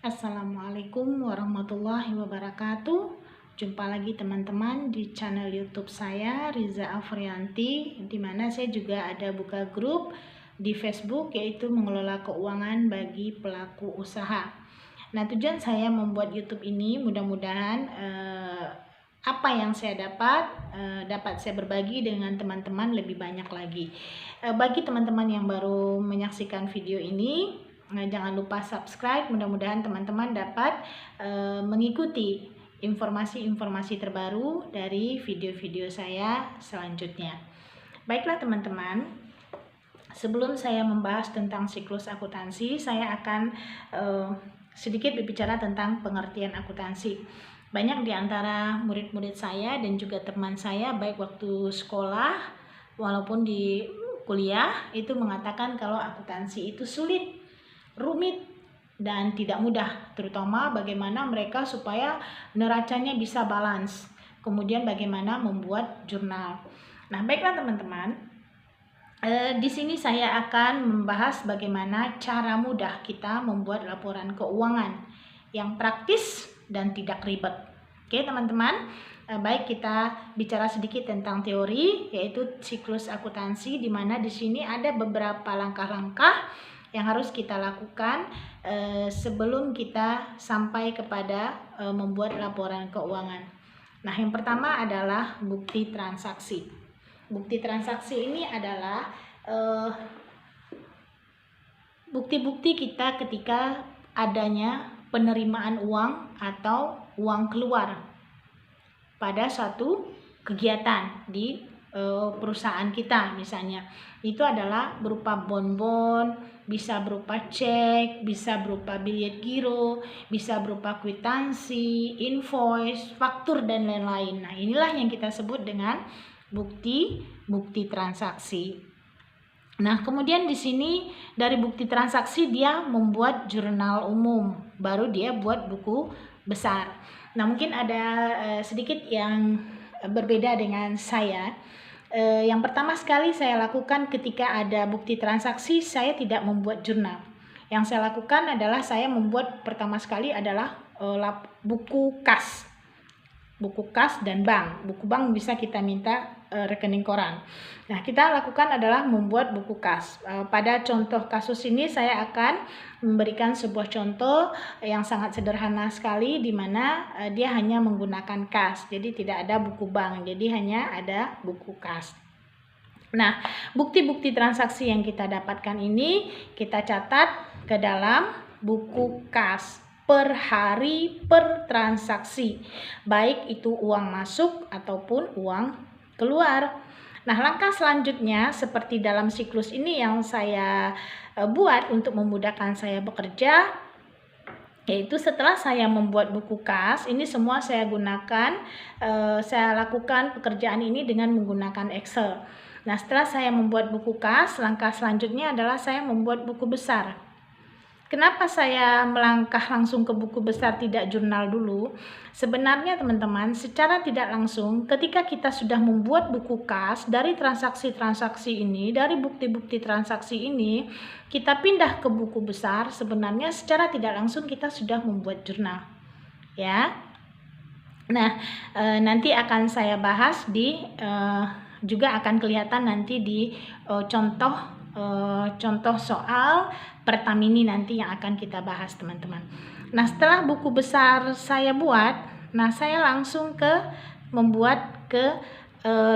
Assalamualaikum warahmatullahi wabarakatuh. Jumpa lagi teman-teman di channel YouTube saya, Riza Afrianti, di mana saya juga ada buka grup di Facebook, yaitu mengelola keuangan bagi pelaku usaha. Nah, tujuan saya membuat YouTube ini mudah-mudahan apa yang saya dapat saya berbagi dengan teman-teman lebih banyak lagi. Bagi teman-teman yang baru menyaksikan video ini, jangan lupa subscribe. Mudah-mudahan teman-teman dapat mengikuti informasi-informasi terbaru dari video-video saya selanjutnya. Baiklah teman-teman, sebelum saya membahas tentang siklus akuntansi, saya akan sedikit berbicara tentang pengertian akuntansi. Banyak di antara murid-murid saya dan juga teman saya, baik waktu sekolah walaupun di kuliah, itu mengatakan kalau akuntansi itu sulit, rumit, dan tidak mudah, terutama bagaimana mereka supaya neracanya bisa balance, kemudian bagaimana membuat jurnal. Nah, baiklah teman-teman, di sini saya akan membahas bagaimana cara mudah kita membuat laporan keuangan yang praktis dan tidak ribet. Oke teman-teman, baik, kita bicara sedikit tentang teori, yaitu siklus akuntansi, di mana di sini ada beberapa langkah-langkah yang harus kita lakukan sebelum kita sampai kepada membuat laporan keuangan. Nah, yang pertama adalah bukti transaksi. Bukti transaksi ini adalah bukti-bukti kita ketika adanya penerimaan uang atau uang keluar pada suatu kegiatan di perusahaan kita. Misalnya itu adalah berupa bonbon, bisa berupa cek, bisa berupa bilet giro, bisa berupa kwitansi, invoice, faktur, dan lain-lain. Nah, inilah yang kita sebut dengan bukti transaksi. Nah, kemudian di sini dari bukti transaksi dia membuat jurnal umum, baru dia buat buku besar. Nah, mungkin ada sedikit yang berbeda dengan saya. Yang pertama sekali saya lakukan ketika ada bukti transaksi, saya tidak membuat jurnal. Yang saya lakukan adalah saya membuat pertama sekali adalah buku kas. Buku kas dan bank. Buku bank bisa kita minta rekening koran. Nah, kita lakukan adalah membuat buku kas. Pada contoh kasus ini saya akan memberikan sebuah contoh yang sangat sederhana sekali, di mana dia hanya menggunakan kas. Jadi tidak ada buku bank, jadi hanya ada buku kas. Nah, bukti-bukti transaksi yang kita dapatkan ini kita catat ke dalam buku kas per hari, per transaksi, baik itu uang masuk ataupun uang keluar. Nah, langkah selanjutnya seperti dalam siklus ini yang saya buat untuk memudahkan saya bekerja, yaitu setelah saya membuat buku kas, ini semua saya gunakan, saya lakukan pekerjaan ini dengan menggunakan Excel. Nah, setelah saya membuat buku kas, langkah selanjutnya adalah saya membuat buku besar. Kenapa saya melangkah langsung ke buku besar, tidak jurnal dulu? Sebenarnya teman-teman, secara tidak langsung ketika kita sudah membuat buku kas, dari transaksi-transaksi ini, dari bukti-bukti transaksi ini, kita pindah ke buku besar, sebenarnya secara tidak langsung kita sudah membuat jurnal. Ya. Nah, nanti akan saya bahas di juga akan kelihatan nanti di contoh soal Pertamini nanti yang akan kita bahas teman-teman. Nah, setelah buku besar saya buat, nah saya langsung membuat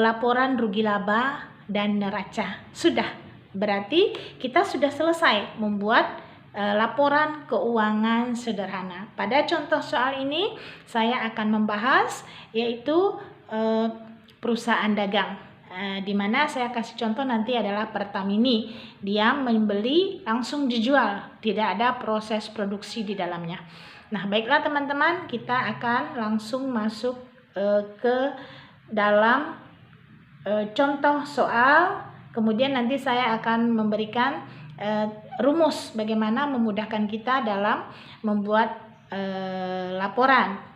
laporan rugi laba dan neraca. Sudah, berarti kita sudah selesai membuat laporan keuangan sederhana. Pada contoh soal ini saya akan membahas yaitu perusahaan dagang. Di mana saya kasih contoh nanti adalah Pertamini. Dia membeli langsung dijual, tidak ada proses produksi di dalamnya. Nah, baiklah teman-teman, kita akan langsung masuk ke dalam contoh soal. Kemudian nanti saya akan memberikan rumus bagaimana memudahkan kita dalam membuat laporan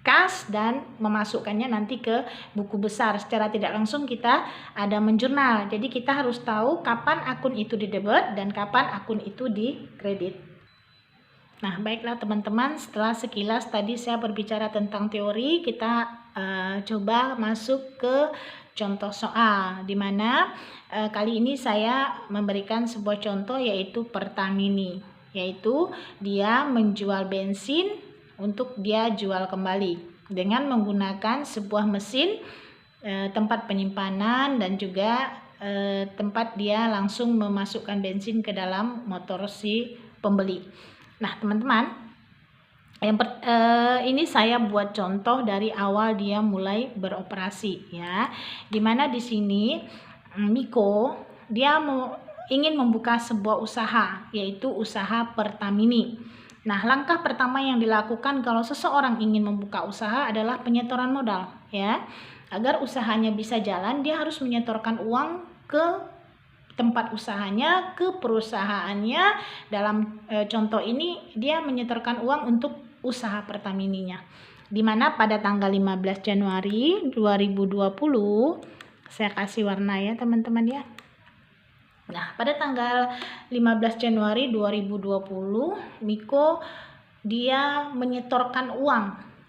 kas dan memasukkannya nanti ke buku besar. Secara tidak langsung kita ada menjurnal. Jadi kita harus tahu kapan akun itu didebit dan kapan akun itu dikredit. Nah, baiklah teman-teman, setelah sekilas tadi saya berbicara tentang teori, kita coba masuk ke contoh soal, di mana kali ini saya memberikan sebuah contoh yaitu Pertamini, yaitu dia menjual bensin untuk dia jual kembali dengan menggunakan sebuah mesin, tempat penyimpanan, dan juga tempat dia langsung memasukkan bensin ke dalam motor si pembeli. Nah, teman-teman, ini saya buat contoh dari awal dia mulai beroperasi ya. Dimana di sini Miko dia ingin membuka sebuah usaha, yaitu usaha Pertamini. Nah, langkah pertama yang dilakukan kalau seseorang ingin membuka usaha adalah penyetoran modal ya. Agar usahanya bisa jalan, dia harus menyetorkan uang ke tempat usahanya, ke perusahaannya. Dalam contoh ini dia menyetorkan uang untuk usaha Pertamininya, dimana pada tanggal 15 Januari 2020, saya kasih warna ya teman-teman ya. Nah, pada tanggal 15 Januari 2020 Miko dia menyetorkan uang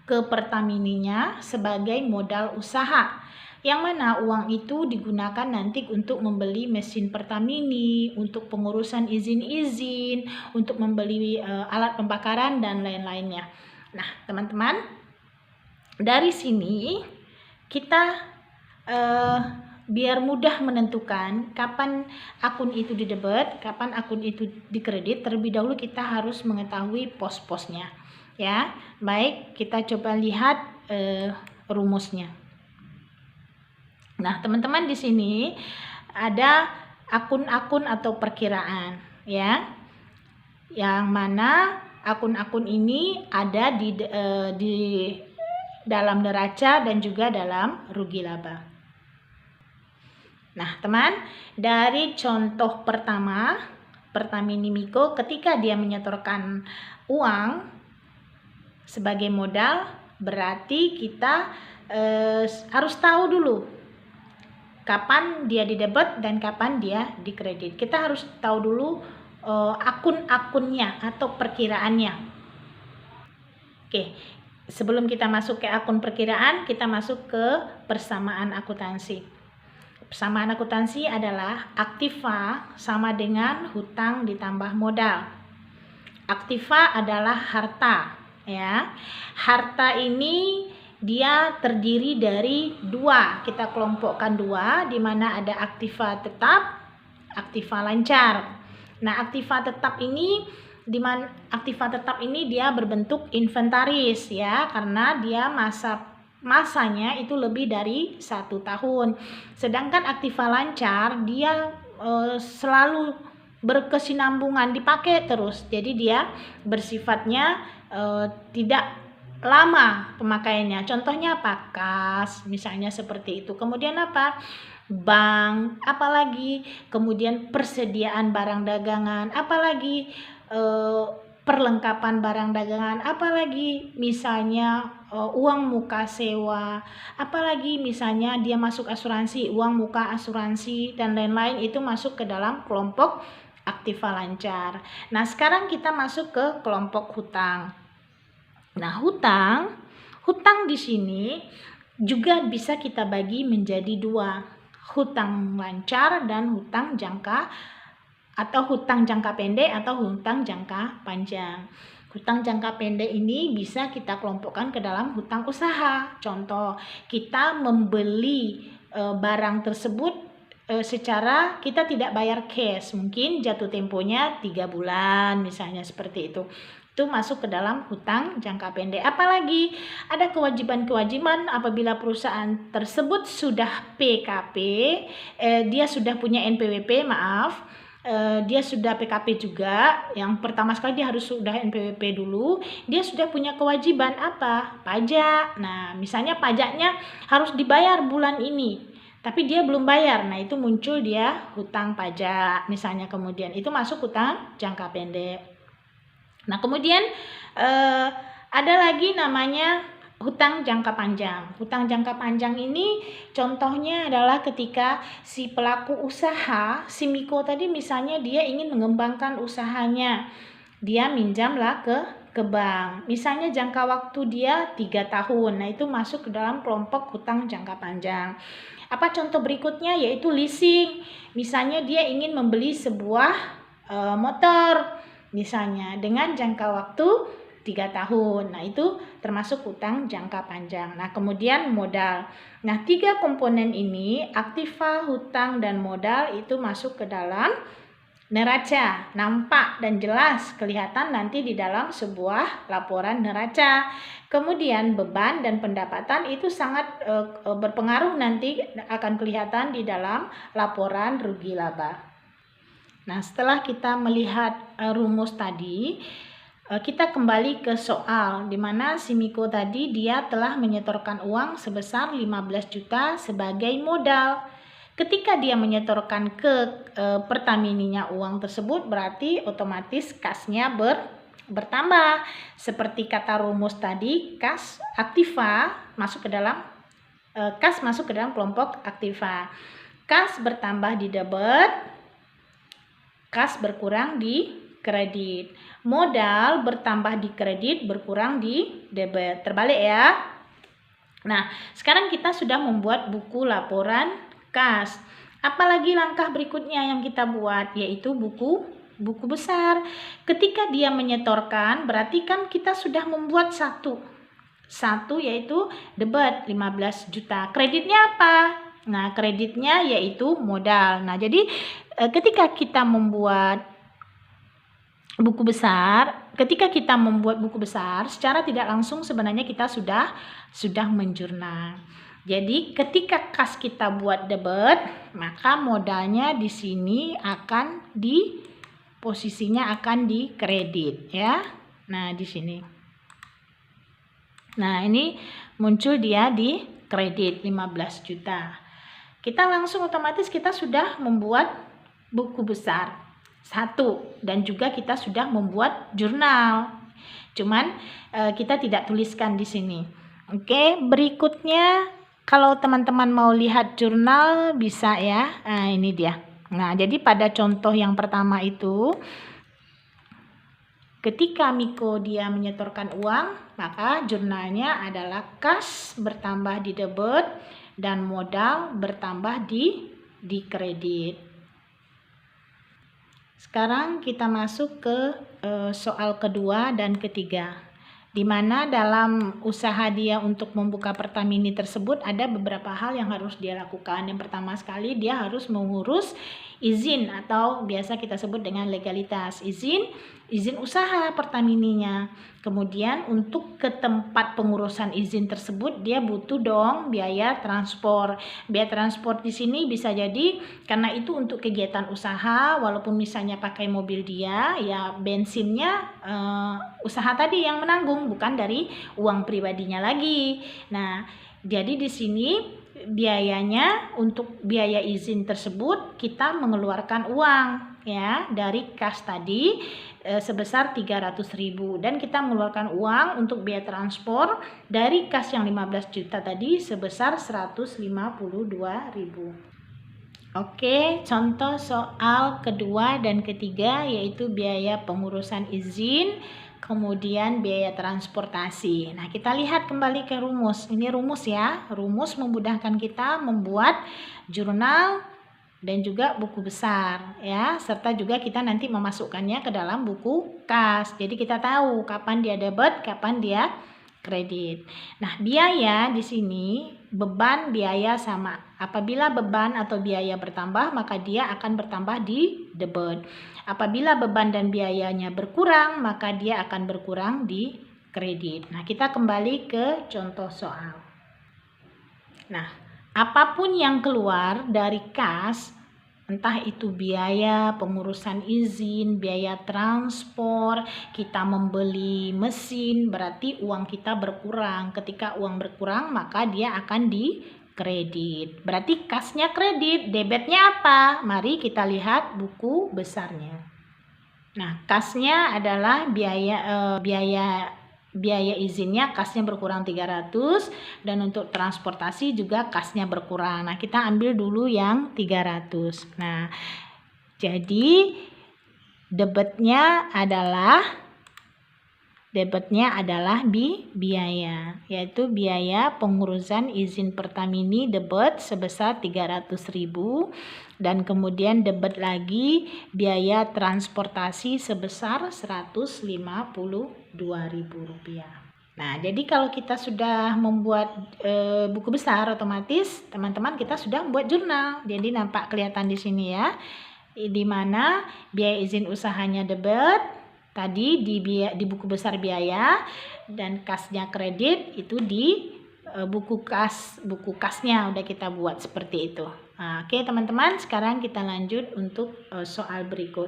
ke Pertamininya sebagai modal usaha, yang mana uang itu digunakan nanti untuk membeli mesin Pertamini, untuk pengurusan izin-izin, untuk membeli alat pembakaran dan lain-lainnya. Nah, teman-teman, dari sini kita biar mudah menentukan kapan akun itu didebet, kapan akun itu dikredit, terlebih dahulu kita harus mengetahui pos-posnya. Ya, baik, kita coba lihat rumusnya. Nah, teman-teman, di sini ada akun-akun atau perkiraan ya, yang mana akun-akun ini ada di dalam neraca dan juga dalam rugi laba. Nah, teman, dari contoh pertama Pertamini Miko, ketika dia menyetorkan uang sebagai modal, berarti kita harus tahu dulu kapan dia didebet dan kapan dia dikredit. Kita harus tahu dulu akun-akunnya atau perkiraannya. Oke, sebelum kita masuk ke akun perkiraan, kita masuk ke persamaan akuntansi. Persamaan akuntansi adalah aktiva sama dengan hutang ditambah modal. Aktiva adalah harta ya. Harta ini dia terdiri dari dua, kita kelompokkan dua, di mana ada aktiva tetap, aktiva lancar. Nah, aktiva tetap ini dia berbentuk inventaris ya, karena dia masanya itu lebih dari 1 tahun. Sedangkan aktiva lancar dia selalu berkesinambungan, dipakai terus, jadi dia bersifatnya tidak lama pemakaiannya. Contohnya apa? Kas misalnya seperti itu. Kemudian apa? Bank, apalagi kemudian persediaan barang dagangan, apalagi perlengkapan barang dagangan, apalagi misalnya uang muka sewa, apalagi misalnya dia masuk asuransi, uang muka asuransi dan lain-lain, itu masuk ke dalam kelompok aktiva lancar. Nah, sekarang kita masuk ke kelompok hutang. Nah, hutang di sini juga bisa kita bagi menjadi dua, hutang lancar dan hutang jangka pendek atau hutang jangka panjang. Hutang jangka pendek ini bisa kita kelompokkan ke dalam hutang usaha. Contoh, kita membeli barang tersebut secara kita tidak bayar cash, mungkin jatuh temponya 3 bulan misalnya seperti itu. Itu masuk ke dalam hutang jangka pendek. Apalagi ada kewajiban-kewajiban apabila perusahaan tersebut sudah PKP, dia sudah punya NPWP, dia sudah PKP juga. Yang pertama sekali dia harus sudah NPWP dulu. Dia sudah punya kewajiban apa? Pajak. Nah, misalnya pajaknya harus dibayar bulan ini, tapi dia belum bayar. Nah, itu muncul dia hutang pajak misalnya. Kemudian itu masuk hutang jangka pendek. Nah, kemudian ada lagi namanya hutang jangka panjang. Hutang jangka panjang ini contohnya adalah ketika si pelaku usaha, si Miko tadi misalnya dia ingin mengembangkan usahanya. dia minjamlah ke bank. Misalnya jangka waktu dia 3 tahun. Nah, itu masuk ke dalam kelompok hutang jangka panjang. Apa contoh berikutnya? Yaitu leasing. Misalnya dia ingin membeli sebuah motor misalnya dengan jangka waktu 3 tahun. Nah, itu termasuk hutang jangka panjang. Nah, kemudian modal. Nah, 3 komponen ini, aktiva, hutang, dan modal itu masuk ke dalam neraca, nampak dan jelas kelihatan nanti di dalam sebuah laporan neraca. Kemudian beban dan pendapatan itu sangat berpengaruh nanti akan kelihatan di dalam laporan rugi laba. Nah, setelah kita melihat rumus tadi, kita kembali ke soal di mana si Miko tadi dia telah menyetorkan uang sebesar 15 juta sebagai modal. Ketika dia menyetorkan ke Pertamininya uang tersebut, berarti otomatis kasnya bertambah. Seperti kata rumus tadi, kas aktiva masuk ke dalam kas masuk ke dalam kelompok aktiva. Kas bertambah di debit, kas berkurang di kredit. Modal bertambah di kredit, berkurang di debit. Terbalik ya. Nah, sekarang kita sudah membuat buku laporan kas. Apalagi langkah berikutnya yang kita buat, yaitu buku besar. Ketika dia menyetorkan, berarti kan kita sudah membuat satu yaitu debit 15 juta. Kreditnya apa? Nah, kreditnya yaitu modal. Nah, jadi ketika kita membuat buku besar, secara tidak langsung sebenarnya kita sudah menjurnal. Jadi ketika kas kita buat debit, maka modalnya di sini akan posisinya akan di kredit ya. Nah, di sini. Nah, ini muncul dia di kredit 15 juta. Kita langsung otomatis kita sudah membuat buku besar 1 dan juga kita sudah membuat jurnal. Cuman kita tidak tuliskan di sini. Oke, berikutnya kalau teman-teman mau lihat jurnal bisa ya. Nah, ini dia. Nah, jadi pada contoh yang pertama itu ketika Miko dia menyetorkan uang, maka jurnalnya adalah kas bertambah di debit dan modal bertambah di kredit. Sekarang kita masuk ke soal kedua dan ketiga, di mana dalam usaha dia untuk membuka Pertamini tersebut ada beberapa hal yang harus dia lakukan. Yang pertama sekali dia harus mengurus izin atau biasa kita sebut dengan legalitas, izin usaha Pertamininya. Kemudian untuk ke tempat pengurusan izin tersebut dia butuh dong biaya transport. Biaya transport di sini bisa jadi karena itu untuk kegiatan usaha, walaupun misalnya pakai mobil dia, ya bensinnya usaha tadi yang menanggung, bukan dari uang pribadinya lagi. Nah, jadi di sini biayanya untuk biaya izin tersebut kita mengeluarkan uang ya dari kas tadi sebesar 300.000 dan kita mengeluarkan uang untuk biaya transport dari kas yang 15 juta tadi sebesar 152.000. Oke, contoh soal kedua dan ketiga yaitu biaya pengurusan izin, kemudian biaya transportasi. Nah, kita lihat kembali ke rumus. Ini rumus ya. Rumus memudahkan kita membuat jurnal dan juga buku besar ya, serta juga kita nanti memasukkannya ke dalam buku kas. Jadi kita tahu kapan dia debit, kapan dia kredit. Nah, biaya di sini beban biaya sama. Apabila beban atau biaya bertambah, maka dia akan bertambah di debit. Apabila beban dan biayanya berkurang, maka dia akan berkurang di kredit. Nah, kita kembali ke contoh soal. Nah, apapun yang keluar dari kas, entah itu biaya pengurusan izin, biaya transport, kita membeli mesin, berarti uang kita berkurang. Ketika uang berkurang, maka dia akan di kredit. Berarti kasnya kredit, debitnya apa? Mari kita lihat buku besarnya. Nah, kasnya adalah biaya izinnya kasnya berkurang 300 dan untuk transportasi juga kasnya berkurang. Nah, kita ambil dulu yang 300. Nah, jadi debetnya adalah biaya, yaitu biaya pengurusan izin Pertamini debet sebesar 300.000 dan kemudian debet lagi biaya transportasi sebesar Rp152.000. Nah, jadi kalau kita sudah membuat buku besar, otomatis teman-teman kita sudah membuat jurnal. Jadi nampak kelihatan di sini ya, di mana biaya izin usahanya debet, tadi di buku besar biaya, dan kasnya kredit itu di buku kasnya udah kita buat seperti itu. Nah, oke teman-teman, sekarang kita lanjut untuk soal berikut.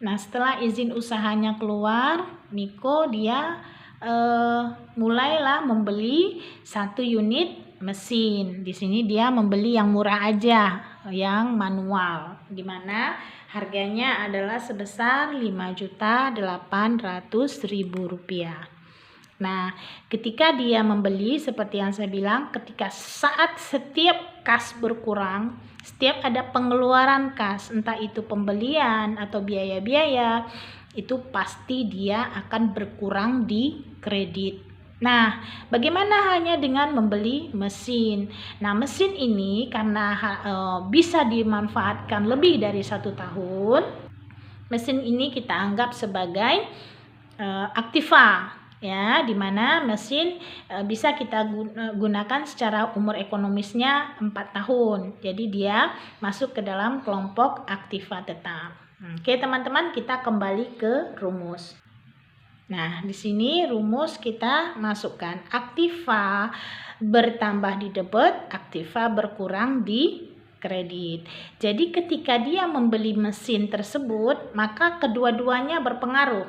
Nah, setelah izin usahanya keluar, Miko dia mulailah membeli 1 unit mesin. Di sini dia membeli yang murah aja, yang manual, di mana harganya adalah sebesar Rp5.800.000. Nah, ketika dia membeli, seperti yang saya bilang, ketika saat setiap kas berkurang, setiap ada pengeluaran kas, entah itu pembelian atau biaya-biaya, itu pasti dia akan berkurang di kredit. Nah, bagaimana hanya dengan membeli mesin? Nah, mesin ini karena bisa dimanfaatkan lebih dari 1 tahun, mesin ini kita anggap sebagai aktiva, ya, dimana mesin bisa kita gunakan secara umur ekonomisnya 4 tahun. Jadi dia masuk ke dalam kelompok aktiva tetap. Oke teman-teman, kita kembali ke rumus. Nah, di sini rumus kita masukkan aktiva bertambah di debit, aktiva berkurang di kredit. Jadi ketika dia membeli mesin tersebut, maka kedua-duanya berpengaruh.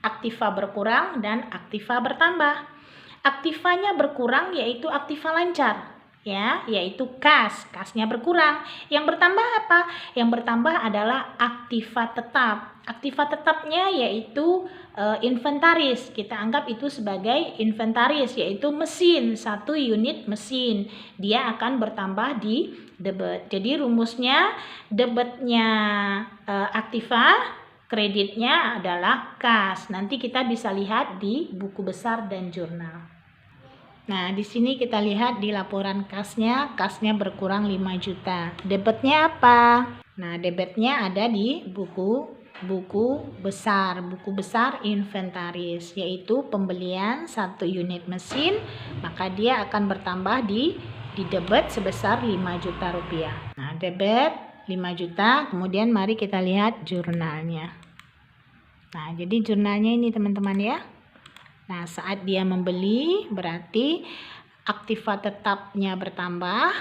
Aktiva berkurang dan aktiva bertambah. Aktivanya berkurang yaitu aktiva lancar, ya, yaitu kasnya berkurang. Yang bertambah apa? Yang bertambah adalah aktiva tetap. Aktiva tetapnya yaitu inventaris. Kita anggap itu sebagai inventaris, yaitu mesin, 1 unit mesin. Dia akan bertambah di debit. Jadi rumusnya debitnya aktiva, kreditnya adalah kas. Nanti kita bisa lihat di buku besar dan jurnal. Nah, di sini kita lihat di laporan kasnya berkurang 5 juta. Debitnya apa? Nah, debitnya ada di buku besar inventaris, yaitu pembelian 1 unit mesin, maka dia akan bertambah di debit sebesar 5 juta rupiah. Nah, debit 5 juta, kemudian mari kita lihat jurnalnya. Nah, jadi jurnalnya ini teman-teman ya. Nah, saat dia membeli berarti aktiva tetapnya bertambah,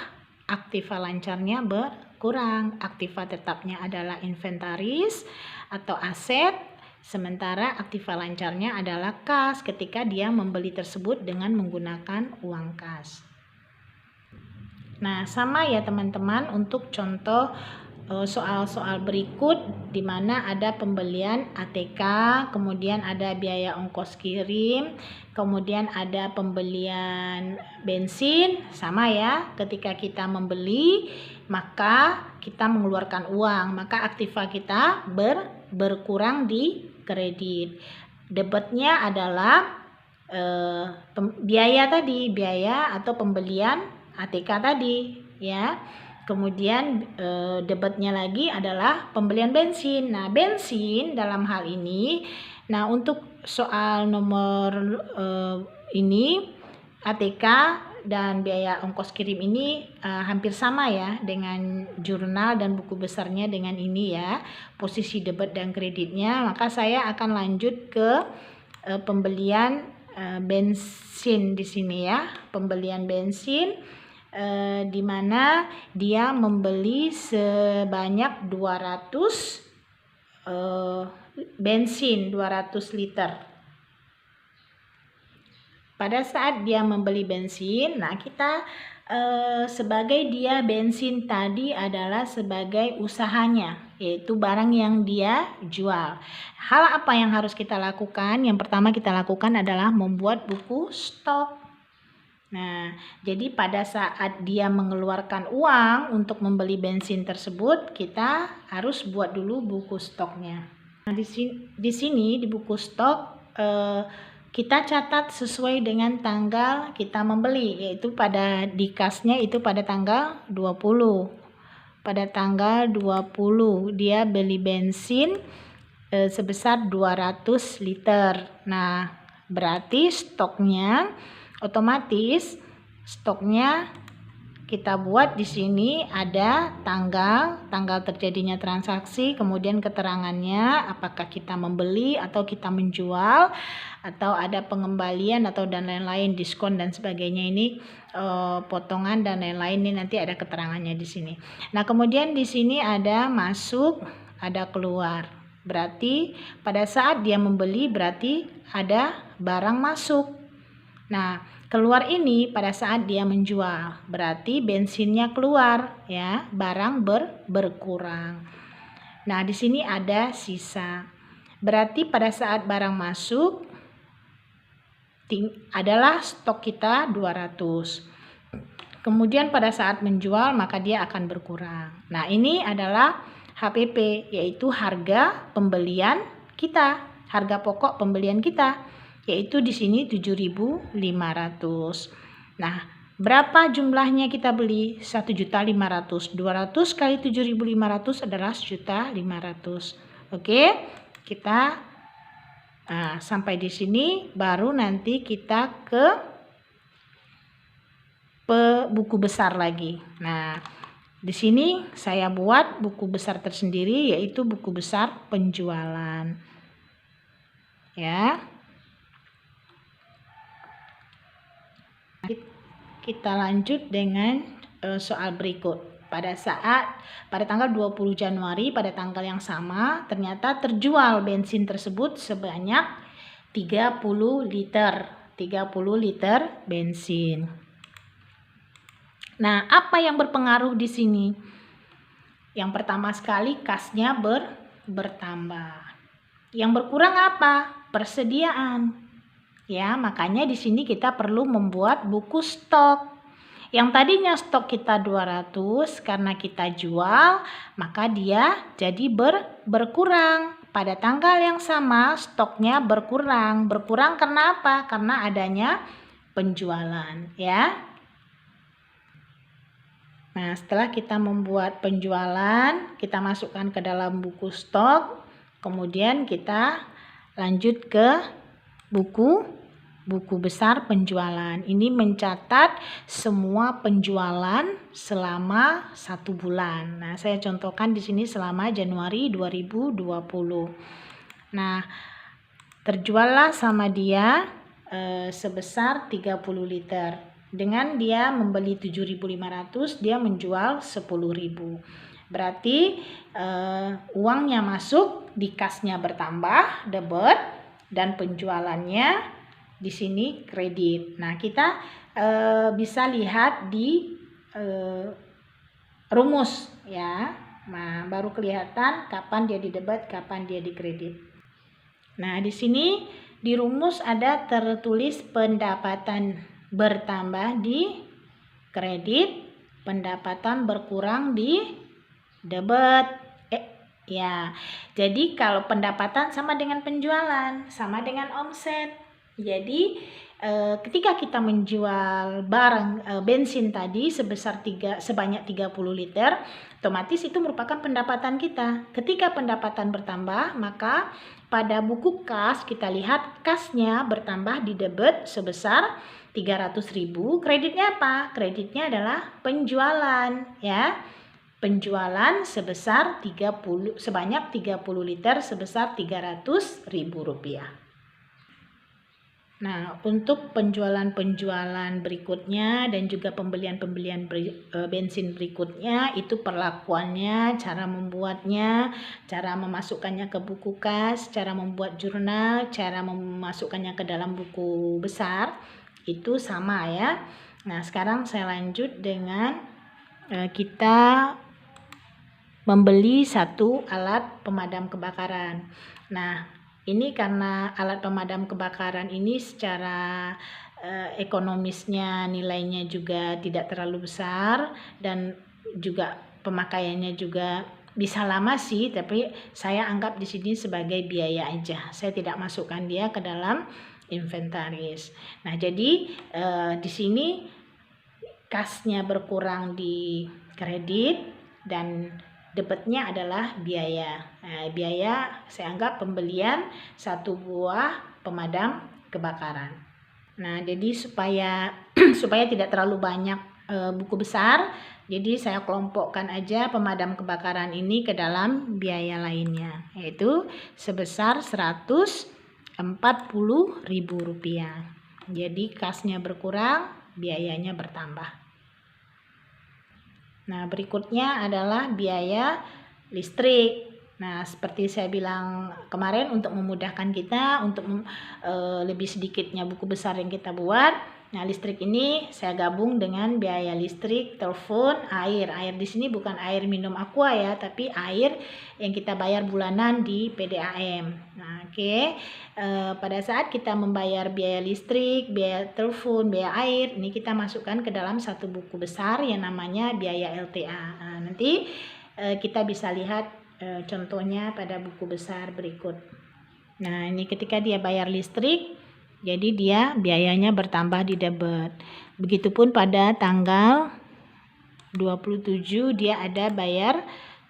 aktiva lancarnya berkurang. Aktiva tetapnya adalah inventaris atau aset, sementara aktiva lancarnya adalah kas ketika dia membeli tersebut dengan menggunakan uang kas. Nah, sama ya teman-teman untuk contoh soal-soal berikut, di mana ada pembelian ATK, kemudian ada biaya ongkos kirim, kemudian ada pembelian bensin. Sama ya, ketika kita membeli maka kita mengeluarkan uang, maka aktiva kita berkurang di kredit. Debitnya adalah biaya atau pembelian ATK tadi ya. Kemudian debitnya lagi adalah pembelian bensin. Nah, bensin dalam hal ini, nah untuk soal nomor ini ATK dan biaya ongkos kirim ini hampir sama ya dengan jurnal dan buku besarnya dengan ini ya, posisi debit dan kreditnya. Maka saya akan lanjut ke pembelian bensin di sini ya, pembelian bensin. Di mana dia membeli sebanyak 200 bensin 200 liter. Pada saat dia membeli bensin, nah kita sebagai dia bensin tadi adalah sebagai usahanya, yaitu barang yang dia jual. Hal apa yang harus kita lakukan? Yang pertama kita lakukan adalah membuat buku stok. Nah, jadi pada saat dia mengeluarkan uang untuk membeli bensin tersebut, kita harus buat dulu buku stoknya. Nah, di sini di buku stok kita catat sesuai dengan tanggal kita membeli, yaitu di kasnya itu pada tanggal 20. Pada tanggal 20 dia beli bensin sebesar 200 liter. Nah, berarti otomatis stoknya kita buat di sini ada tanggal terjadinya transaksi, kemudian keterangannya apakah kita membeli atau kita menjual, atau ada pengembalian atau dan lain-lain, diskon dan sebagainya, ini potongan dan lain-lain, ini nanti ada keterangannya di sini. Nah, kemudian di sini ada masuk, ada keluar. Berarti pada saat dia membeli berarti ada barang masuk. Nah, keluar ini pada saat dia menjual, berarti bensinnya keluar ya, barang berkurang. Nah, di sini ada sisa. Berarti pada saat barang masuk adalah stok kita 200. Kemudian pada saat menjual maka dia akan berkurang. Nah, ini adalah HPP, yaitu harga pembelian kita, harga pokok pembelian kita, yaitu di sini 7.500. Nah, berapa jumlahnya kita beli? 1.500.000. 200 kali 7.500 adalah 1.500.000. Oke, kita sampai di sini, baru nanti kita ke buku besar lagi. Nah, di sini saya buat buku besar tersendiri, yaitu buku besar penjualan. Ya. Kita lanjut dengan soal berikut. Pada tanggal 20 Januari pada tanggal yang sama ternyata terjual bensin tersebut sebanyak 30 liter bensin. Nah, apa yang berpengaruh di sini? Yang pertama sekali kasnya bertambah. Yang berkurang apa? Persediaan. Ya, makanya di sini kita perlu membuat buku stok. Yang tadinya stok kita 200, karena kita jual, maka dia jadi berkurang. Pada tanggal yang sama stoknya berkurang. Berkurang karena apa? Karena adanya penjualan, ya. Nah, setelah kita membuat penjualan, kita masukkan ke dalam buku stok, kemudian kita lanjut ke buku besar penjualan. Ini mencatat semua penjualan selama 1 bulan. Nah, saya contohkan di sini selama Januari 2020. Nah, terjuallah sama dia sebesar 30 liter. Dengan dia membeli 7.500, dia menjual 10.000. Berarti uangnya masuk, di kasnya bertambah, debit, dan penjualannya di sini kredit. Nah, kita bisa lihat di rumus ya. Nah, baru kelihatan kapan dia di debit, kapan dia di kredit. Nah, di sini di rumus ada tertulis pendapatan bertambah di kredit, pendapatan berkurang di debit. Ya, jadi kalau pendapatan sama dengan penjualan, sama dengan omset. Jadi ketika kita menjual barang bensin tadi sebanyak 30 liter, otomatis itu merupakan pendapatan kita. Ketika pendapatan bertambah, maka pada buku kas kita lihat kasnya bertambah di debit sebesar 300.000. Kreditnya apa? Kreditnya adalah penjualan, ya. Penjualan sebanyak 30 liter sebesar Rp300.000. Nah, untuk penjualan berikutnya dan juga pembelian bensin berikutnya, itu perlakuannya, cara membuatnya, cara memasukkannya ke buku kas, cara membuat jurnal, cara memasukkannya ke dalam buku besar, itu sama ya. Nah, sekarang saya lanjut dengan kita membeli satu alat pemadam kebakaran. Nah, ini karena alat pemadam kebakaran ini secara ekonomisnya nilainya juga tidak terlalu besar, dan juga pemakaiannya juga bisa lama sih, tapi saya anggap di sini sebagai biaya aja. Saya tidak masukkan dia ke dalam inventaris. Nah, jadi di sini kasnya berkurang di kredit dan debitnya adalah biaya. Nah, biaya saya anggap pembelian 1 buah pemadam kebakaran. Nah, jadi supaya tidak terlalu banyak buku besar, jadi saya kelompokkan aja pemadam kebakaran ini ke dalam biaya lainnya, yaitu sebesar Rp140.000. Jadi kasnya berkurang, biayanya bertambah. Nah, berikutnya adalah biaya listrik. Nah, seperti saya bilang kemarin, untuk memudahkan kita untuk lebih sedikitnya buku besar yang kita buat. Nah, listrik ini saya gabung dengan biaya listrik, telepon, air. Air di sini bukan air minum aqua ya, tapi air yang kita bayar bulanan di PDAM. Nah, oke. Pada saat kita membayar biaya listrik, biaya telepon, biaya air, ini kita masukkan ke dalam satu buku besar yang namanya biaya LTA. Nah, nanti kita bisa lihat contohnya pada buku besar berikut. Nah, ini ketika dia bayar listrik, jadi dia biayanya bertambah di debit. Begitupun pada tanggal 27 dia ada bayar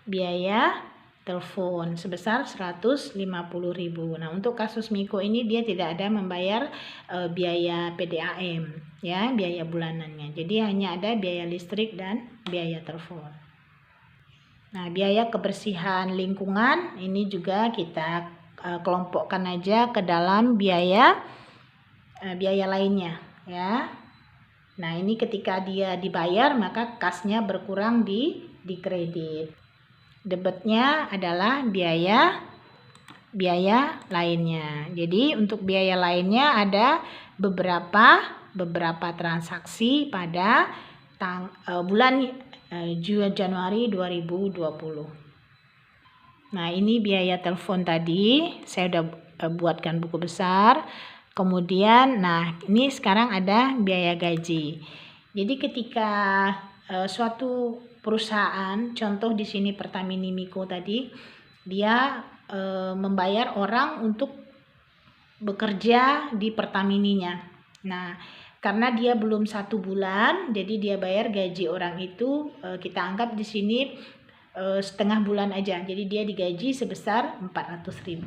biaya telepon sebesar Rp150.000. Nah, untuk kasus Miko ini dia tidak ada membayar biaya PDAM ya, biaya bulanannya. Jadi hanya ada biaya listrik dan biaya telepon. Nah, biaya kebersihan lingkungan ini juga kita kelompokkan aja ke dalam biaya lainnya ya. Nah, ini ketika dia dibayar maka kasnya berkurang di kredit. Debitnya adalah biaya lainnya. Jadi untuk biaya lainnya ada beberapa transaksi pada bulan Januari 2020. Nah, ini biaya telepon tadi saya udah buatkan buku besar. Kemudian nah, ini sekarang ada biaya gaji. Jadi ketika suatu perusahaan, contoh di sini Pertamini Miko tadi, dia membayar orang untuk bekerja di Pertamininya. Nah, karena dia belum 1 bulan, jadi dia bayar gaji orang itu kita anggap di sini setengah bulan aja. Jadi dia digaji sebesar 400.000.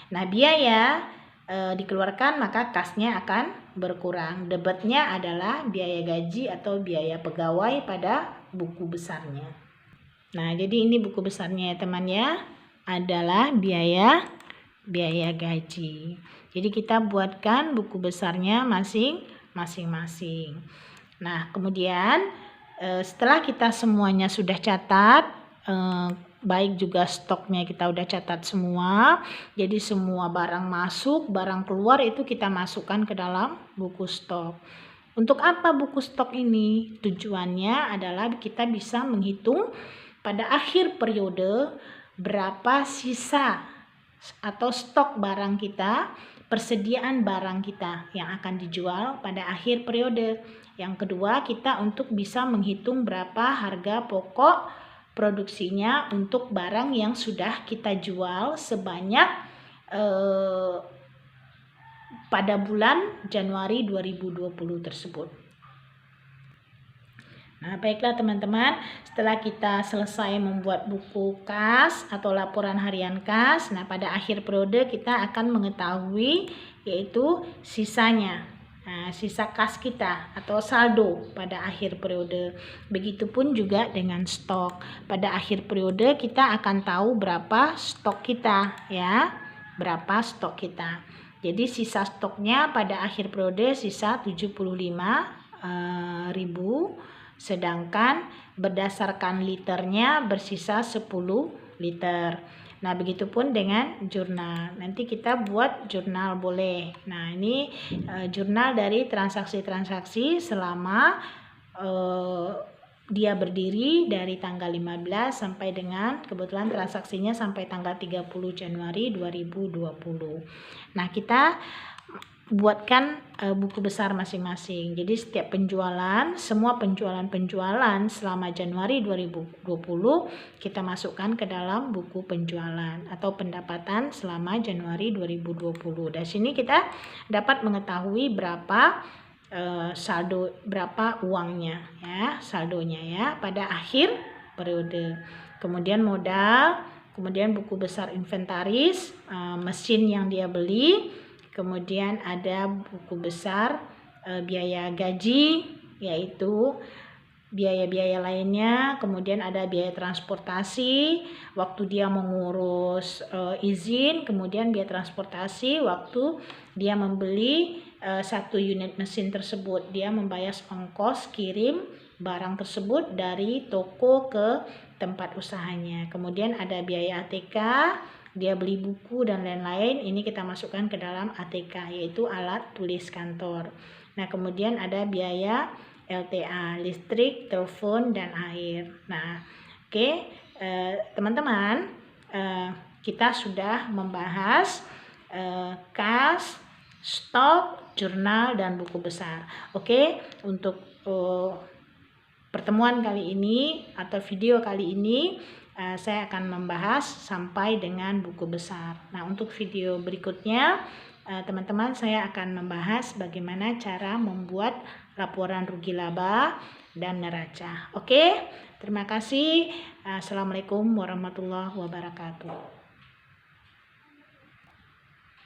Nah, biaya dikeluarkan maka kasnya akan berkurang. Debitnya adalah biaya gaji atau biaya pegawai pada buku besarnya. Nah, jadi ini buku besarnya ya teman ya, adalah biaya gaji. Jadi kita buatkan buku besarnya masing-masing. Nah, kemudian setelah kita semuanya sudah catat, baik juga stoknya kita udah catat semua, jadi semua barang masuk, barang keluar itu kita masukkan ke dalam buku stok. Untuk apa buku stok ini? Tujuannya adalah kita bisa menghitung pada akhir periode berapa sisa atau stok barang kita, persediaan barang kita yang akan dijual pada akhir periode. Yang kedua, kita untuk bisa menghitung berapa harga pokok produksinya untuk barang yang sudah kita jual sebanyak pada bulan Januari 2020 tersebut. Nah, baiklah teman-teman, setelah kita selesai membuat buku kas atau laporan harian kas, nah pada akhir periode kita akan mengetahui yaitu sisanya. Nah, sisa kas kita atau saldo pada akhir periode. Begitupun juga dengan stok. Pada akhir periode kita akan tahu berapa stok kita ya. Berapa stok kita. Jadi sisa stoknya pada akhir periode sisa 75.000, sedangkan berdasarkan liternya bersisa 10 liter. Nah, begitupun dengan jurnal. Nanti kita buat jurnal boleh. Nah, ini jurnal dari transaksi-transaksi selama dia berdiri dari tanggal 15 sampai dengan kebetulan transaksinya sampai tanggal 30 Januari 2020. Nah, kita buatkan buku besar masing-masing. Jadi setiap penjualan, semua penjualan selama Januari 2020 kita masukkan ke dalam buku penjualan atau pendapatan selama Januari 2020. Dari sini kita dapat mengetahui berapa saldo, berapa uangnya ya, saldonya ya pada akhir periode. Kemudian modal, kemudian buku besar inventaris, mesin yang dia beli. Kemudian ada buku besar biaya gaji, yaitu biaya-biaya lainnya. Kemudian ada biaya transportasi, waktu dia mengurus izin. Kemudian biaya transportasi waktu dia membeli 1 unit mesin tersebut. Dia membayar ongkos kirim barang tersebut dari toko ke tempat usahanya. Kemudian ada biaya ATK, dia beli buku dan lain-lain, ini kita masukkan ke dalam ATK, yaitu alat tulis kantor. Nah, kemudian ada biaya LTA, listrik, telepon, dan air. Nah, oke, teman-teman, kita sudah membahas kas, stok, jurnal, dan buku besar. Oke, untuk pertemuan kali ini atau video kali ini saya akan membahas sampai dengan buku besar. Nah, untuk video berikutnya teman-teman saya akan membahas bagaimana cara membuat laporan rugi laba dan neraca. Oke, terima kasih. Assalamualaikum warahmatullahi wabarakatuh.